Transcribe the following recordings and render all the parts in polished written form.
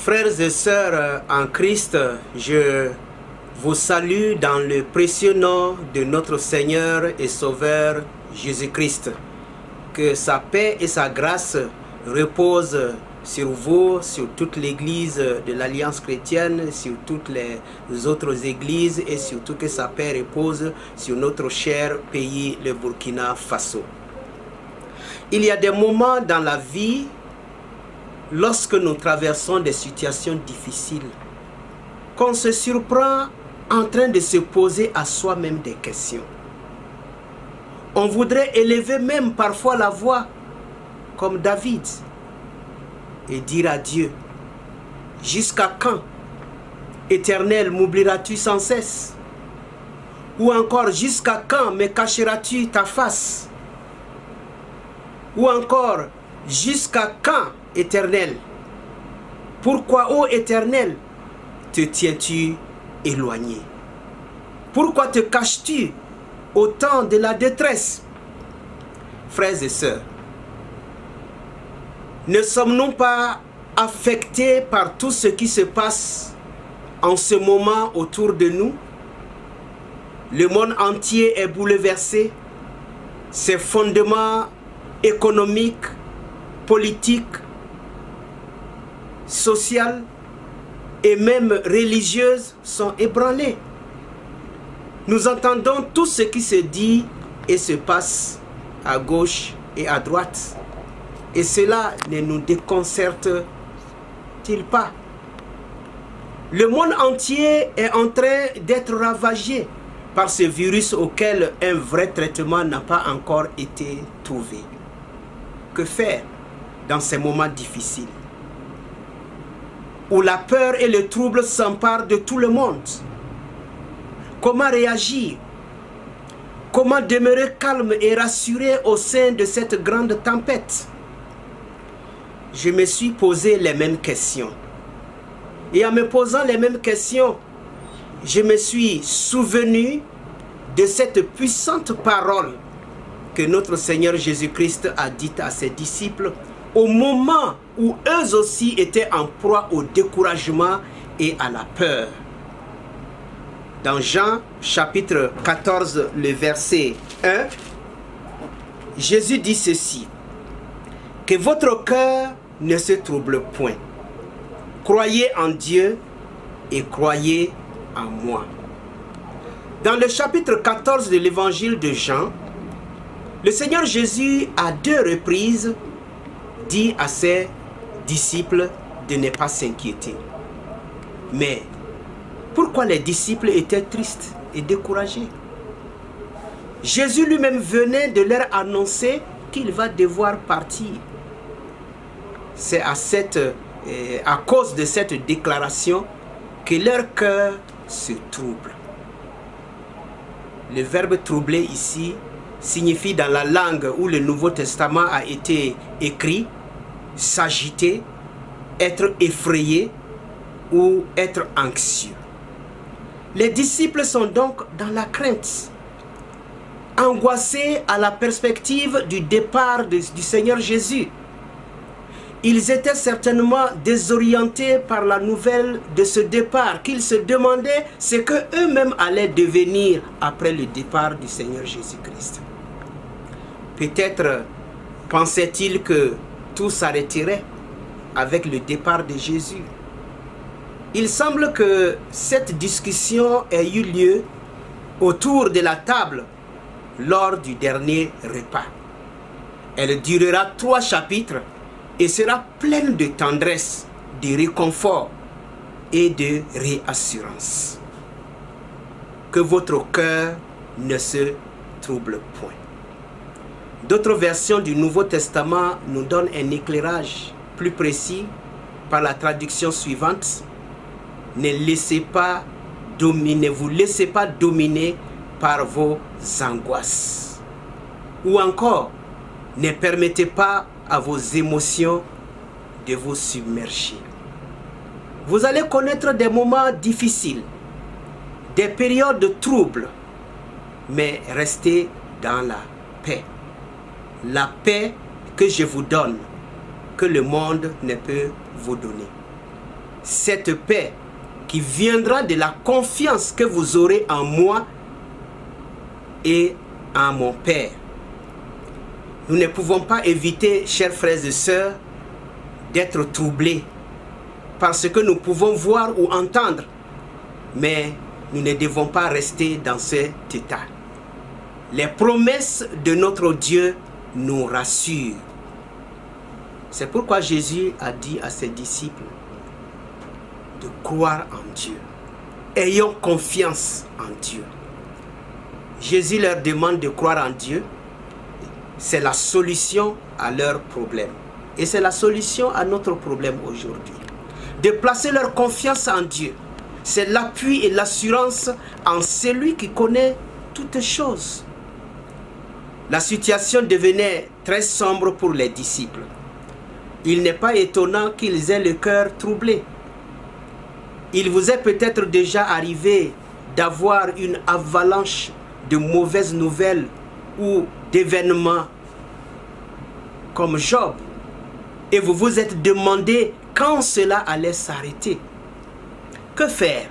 Frères et sœurs en Christ, je vous salue dans le précieux nom de notre Seigneur et Sauveur Jésus-Christ. Que sa paix et sa grâce reposent sur vous, sur toute l'Église de l'Alliance chrétienne, sur toutes les autres églises et surtout que sa paix repose sur notre cher pays, le Burkina Faso. Il y a des moments dans la vie, lorsque nous traversons des situations difficiles, qu'on se surprend en train de se poser à soi-même des questions. On voudrait élever même parfois la voix, comme David, et dire à Dieu, « Jusqu'à quand, Éternel, m'oublieras-tu sans cesse? Ou encore, jusqu'à quand me cacheras-tu ta face? Ou encore, jusqu'à quand, Éternel? Pourquoi, ô Éternel, te tiens-tu éloigné? Pourquoi te caches-tu au temps de la détresse? » Frères et sœurs, ne sommes-nous pas affectés par tout ce qui se passe en ce moment autour de nous? Le monde entier est bouleversé. Ses fondements économiques, politiques, sociaux et même religieuses sont ébranlés. Nous entendons tout ce qui se dit et se passe à gauche et à droite. Et cela ne nous déconcerte-t-il pas? Le monde entier est en train d'être ravagé par ce virus auquel un vrai traitement n'a pas encore été trouvé. Que faire dans ces moments difficiles où la peur et le trouble s'emparent de tout le monde? Comment réagir? Comment demeurer calme et rassuré au sein de cette grande tempête? Je me suis posé les mêmes questions. Et en me posant les mêmes questions, je me suis souvenu de cette puissante parole que notre Seigneur Jésus-Christ a dite à ses disciples au moment où eux aussi étaient en proie au découragement et à la peur. Dans Jean chapitre 14, le verset 1, Jésus dit ceci: « Que votre cœur ne se trouble point. Croyez en Dieu et croyez en moi. » Dans le chapitre 14 de l'évangile de Jean, le Seigneur Jésus, à 2 reprises, dit à ses disciples de ne pas s'inquiéter. Mais pourquoi les disciples étaient tristes et découragés? Jésus lui-même venait de leur annoncer qu'il va devoir partir. C'est à cause de cette déclaration que leur cœur se trouble. Le verbe troubler ici signifie dans la langue où le Nouveau Testament a été écrit, s'agiter, être effrayé ou être anxieux. Les disciples sont donc dans la crainte, angoissés à la perspective du départ du Seigneur Jésus. Ils étaient certainement désorientés par la nouvelle de ce départ, qu'ils se demandaient ce qu'eux-mêmes allaient devenir après le départ du Seigneur Jésus-Christ. Peut-être pensaient-ils que tout s'arrêterait avec le départ de Jésus. Il semble que cette discussion ait eu lieu autour de la table lors du dernier repas. Elle durera 3 chapitres et sera pleine de tendresse, de réconfort et de réassurance. Que votre cœur ne se trouble point. D'autres versions du Nouveau Testament nous donnent un éclairage plus précis par la traduction suivante: ne vous laissez pas dominer par vos angoisses. Ou encore, ne permettez pas à vos émotions de vous submerger. Vous allez connaître des moments difficiles, des périodes de troubles, mais restez dans la paix. La paix que je vous donne, que le monde ne peut vous donner. cette paix qui viendra de la confiance que vous aurez en moi et en mon Père. Nous ne pouvons pas éviter, chers frères et sœurs, d'être troublés par ce que nous pouvons voir ou entendre, mais nous ne devons pas rester dans cet état. Les promesses de notre Dieu nous rassurent. C'est pourquoi Jésus a dit à ses disciples de croire en Dieu. Ayons confiance en Dieu. Jésus leur demande de croire en Dieu. C'est la solution à leurs problèmes. Et c'est la solution à notre problème aujourd'hui. De placer leur confiance en Dieu. C'est l'appui et l'assurance en celui qui connaît toutes choses. La situation devenait très sombre pour les disciples. Il n'est pas étonnant qu'ils aient le cœur troublé. Il vous est peut-être déjà arrivé d'avoir une avalanche de mauvaises nouvelles ou d'événements comme Job. Et vous vous êtes demandé quand cela allait s'arrêter. Que faire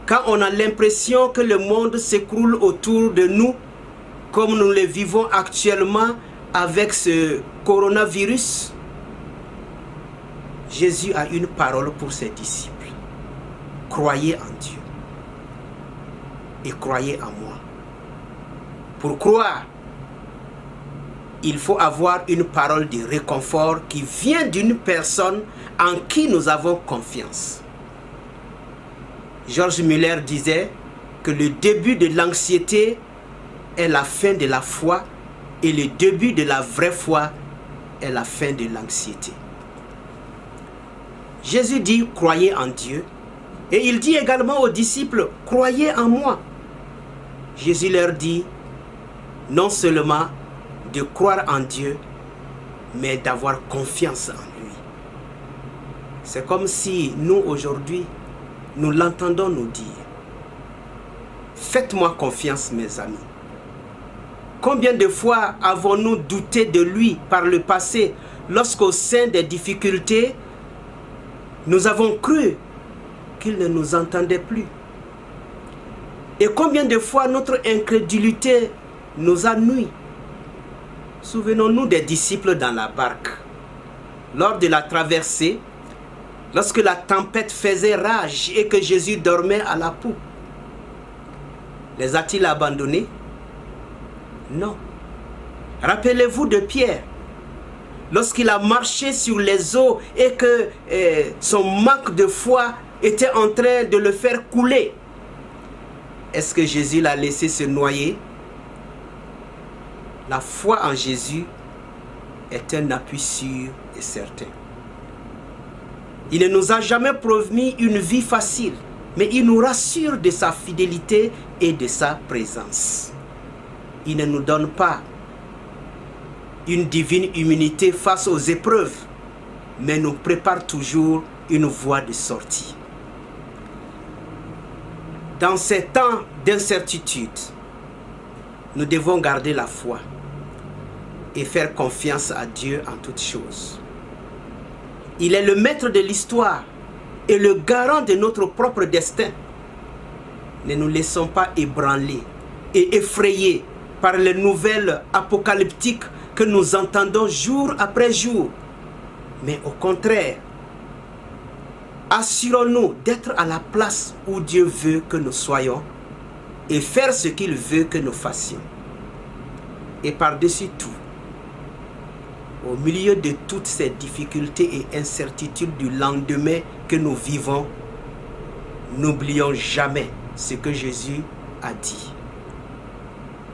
quand on a l'impression que le monde s'écroule autour de nous, comme nous le vivons actuellement avec ce coronavirus? Jésus a une parole pour ses disciples. Croyez en Dieu et croyez en moi. Pour croire, il faut avoir une parole de réconfort qui vient d'une personne en qui nous avons confiance. George Muller disait que le début de l'anxiété est la fin de la foi et le début de la vraie foi est la fin de l'anxiété. Jésus dit croyez en Dieu et il dit également aux disciples croyez en moi. Jésus leur dit non seulement de croire en Dieu mais d'avoir confiance en lui. C'est comme si nous aujourd'hui nous l'entendons nous dire faites-moi confiance mes amis. Combien de fois avons-nous douté de lui par le passé lorsqu'au sein des difficultés nous avons cru qu'il ne nous entendait plus? Et combien de fois notre incrédulité nous a nui? Souvenons-nous des disciples dans la barque. Lors de la traversée, lorsque la tempête faisait rage et que Jésus dormait à la poupe, les a-t-il abandonnés? Non. Rappelez-vous de Pierre. Lorsqu'il a marché sur les eaux et que son manque de foi était en train de le faire couler, est-ce que Jésus l'a laissé se noyer? La foi en Jésus est un appui sûr et certain. Il ne nous a jamais promis une vie facile, mais il nous rassure de sa fidélité et de sa présence. Il ne nous donne pas une divine immunité face aux épreuves, mais nous prépare toujours une voie de sortie. Dans ces temps d'incertitude, nous devons garder la foi et faire confiance à Dieu en toutes choses. Il est le maître de l'histoire et le garant de notre propre destin. Ne nous laissons pas ébranler et effrayer par les nouvelles apocalyptiques que nous entendons jour après jour. Mais au contraire, assurons-nous d'être à la place où Dieu veut que nous soyons et faire ce qu'il veut que nous fassions. Et par-dessus tout, au milieu de toutes ces difficultés et incertitudes du lendemain que nous vivons, n'oublions jamais ce que Jésus a dit.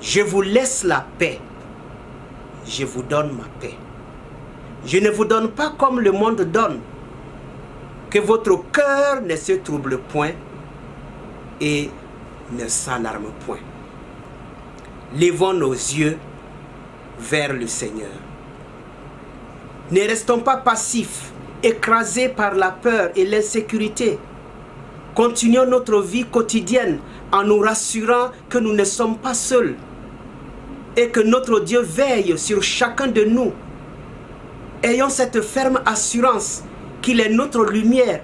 Je vous laisse la paix, je vous donne ma paix. Je ne vous donne pas comme le monde donne. Que votre cœur ne se trouble point et ne s'alarme point. Levons nos yeux vers le Seigneur. Ne restons pas passifs, écrasés par la peur et l'insécurité. Continuons notre vie quotidienne en nous rassurant que nous ne sommes pas seuls et que notre Dieu veille sur chacun de nous. Ayons cette ferme assurance qu'il est notre lumière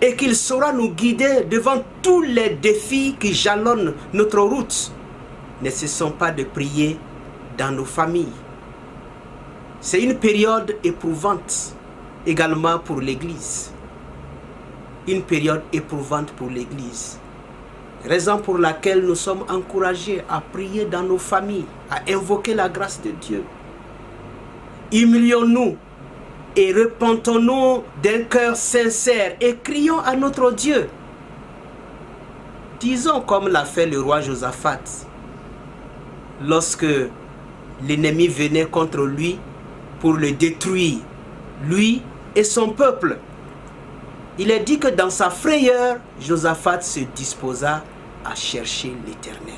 et qu'il saura nous guider devant tous les défis qui jalonnent notre route. Ne cessons pas de prier dans nos familles. C'est une période éprouvante également pour l'Église. Une période éprouvante pour l'Église. Raison pour laquelle nous sommes encouragés à prier dans nos familles, à invoquer la grâce de Dieu. Humilions-nous et repentons-nous d'un cœur sincère et crions à notre Dieu. Disons comme l'a fait le roi Josaphat, lorsque l'ennemi venait contre lui pour le détruire, lui et son peuple. Il est dit que dans sa frayeur, Josaphat se disposa à chercher l'Éternel.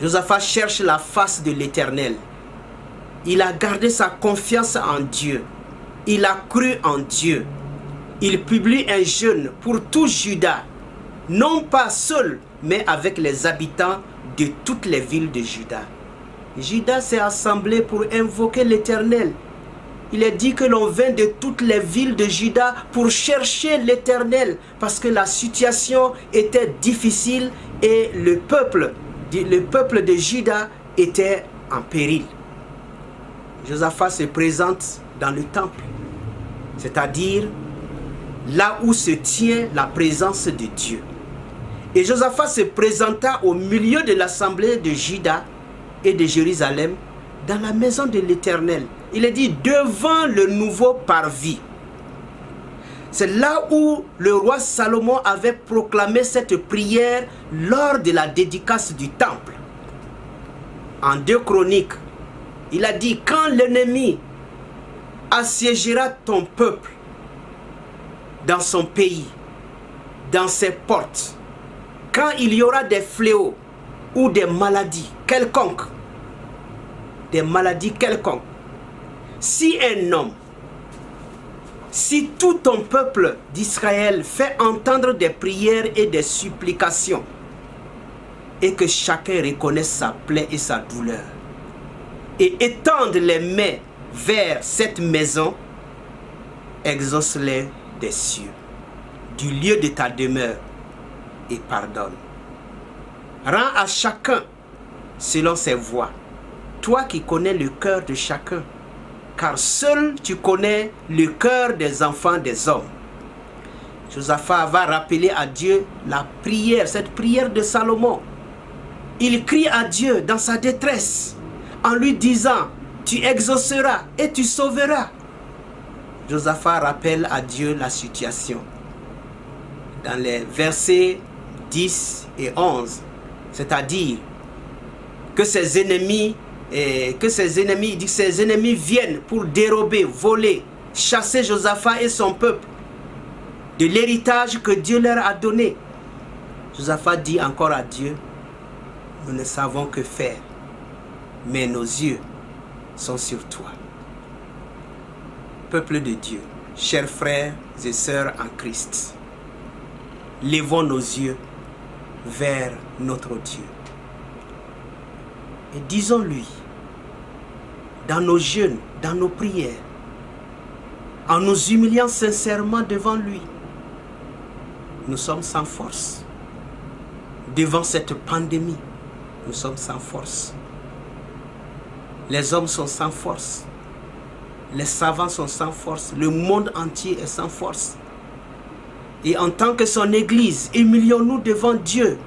Josaphat cherche la face de l'Éternel. Il a gardé sa confiance en Dieu. Il a cru en Dieu. Il publie un jeûne pour tout Juda, non pas seul, mais avec les habitants de toutes les villes de Juda. Juda s'est assemblé pour invoquer l'Éternel. Il est dit que l'on vint de toutes les villes de Juda pour chercher l'Éternel, parce que la situation était difficile et le peuple de Juda était en péril. Josaphat se présente dans le temple, c'est-à-dire là où se tient la présence de Dieu. Et Josaphat se présenta au milieu de l'assemblée de Juda et de Jérusalem dans la maison de l'Éternel. Il est dit devant le nouveau parvis. C'est là où le roi Salomon avait proclamé cette prière lors de la dédicace du temple. En 2 Chroniques, il a dit, quand l'ennemi assiégera ton peuple dans son pays, dans ses portes, quand il y aura des fléaux ou des maladies quelconques, si un homme, si tout ton peuple d'Israël fait entendre des prières et des supplications, et que chacun reconnaisse sa plaie et sa douleur, et étende les mains vers cette maison, exauce-les des cieux, du lieu de ta demeure, et pardonne. Rends à chacun selon ses voies, toi qui connais le cœur de chacun, car seul tu connais le cœur des enfants des hommes. Josaphat va rappeler à Dieu la prière, cette prière de Salomon. Il crie à Dieu dans sa détresse, en lui disant, tu exauceras et tu sauveras. Josaphat rappelle à Dieu la situation. Dans les versets 10 et 11, c'est-à-dire que ses ennemis viennent pour dérober, voler, chasser Josaphat et son peuple de l'héritage que Dieu leur a donné. Josaphat dit encore à Dieu, nous ne savons que faire, mais nos yeux sont sur toi. Peuple de Dieu, chers frères et sœurs en Christ, levons nos yeux vers notre Dieu. Et disons-lui, dans nos jeûnes, dans nos prières, en nous humiliant sincèrement devant lui, nous sommes sans force. Devant cette pandémie, nous sommes sans force. Les hommes sont sans force. Les savants sont sans force. Le monde entier est sans force. Et en tant que son Église, humilions-nous devant Dieu.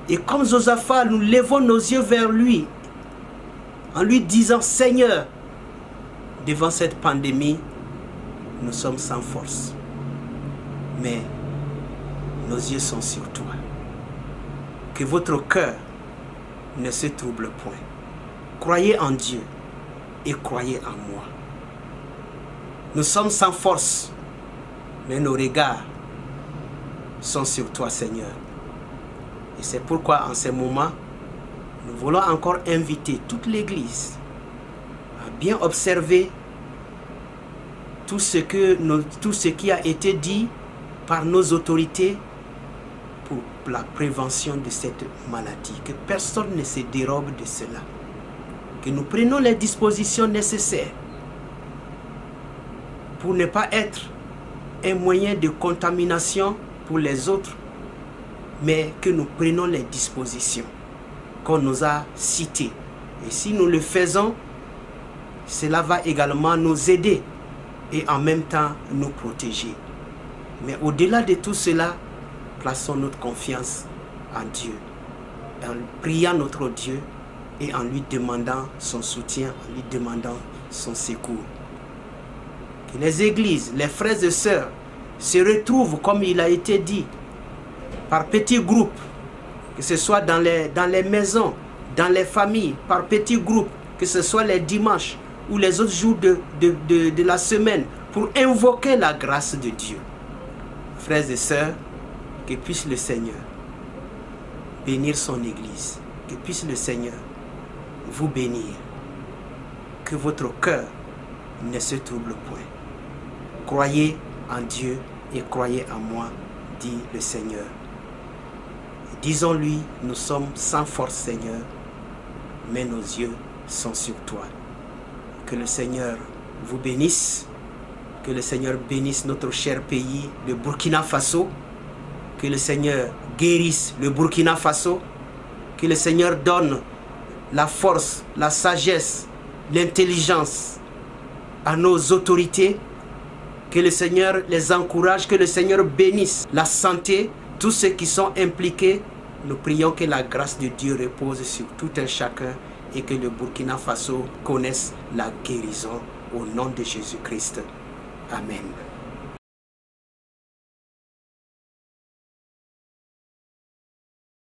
Et comme Josaphat, nous levons nos yeux vers lui, en lui disant, Seigneur, devant cette pandémie, nous sommes sans force. Mais nos yeux sont sur toi. Que votre cœur ne se trouble point. Croyez en Dieu et croyez en moi. Nous sommes sans force, mais nos regards sont sur toi, Seigneur. Et c'est pourquoi en ces moments, nous voulons encore inviter toute l'Église à bien observer tout ce qui a été dit par nos autorités pour la prévention de cette maladie. Que personne ne se dérobe de cela. Que nous prenions les dispositions nécessaires pour ne pas être un moyen de contamination pour les autres, mais que nous prenons les dispositions qu'on nous a citées. Et si nous le faisons, cela va également nous aider et en même temps nous protéger. Mais au-delà de tout cela, plaçons notre confiance en Dieu, en priant notre Dieu et en lui demandant son soutien, en lui demandant son secours. Que les églises, les frères et sœurs se retrouvent, comme il a été dit, par petits groupes, que ce soit dans les maisons, dans les familles, par petits groupes, que ce soit les dimanches ou les autres jours de la semaine, pour invoquer la grâce de Dieu. Frères et sœurs, que puisse le Seigneur bénir son Église, que puisse le Seigneur vous bénir, que votre cœur ne se trouble point. Croyez en Dieu et croyez en moi, dit le Seigneur. Disons-lui, nous sommes sans force, Seigneur, mais nos yeux sont sur toi. Que le Seigneur vous bénisse, que le Seigneur bénisse notre cher pays, le Burkina Faso, que le Seigneur guérisse le Burkina Faso, que le Seigneur donne la force, la sagesse, l'intelligence à nos autorités, que le Seigneur les encourage, que le Seigneur bénisse la santé, tous ceux qui sont impliqués. Nous prions que la grâce de Dieu repose sur tout un chacun et que le Burkina Faso connaisse la guérison au nom de Jésus-Christ. Amen.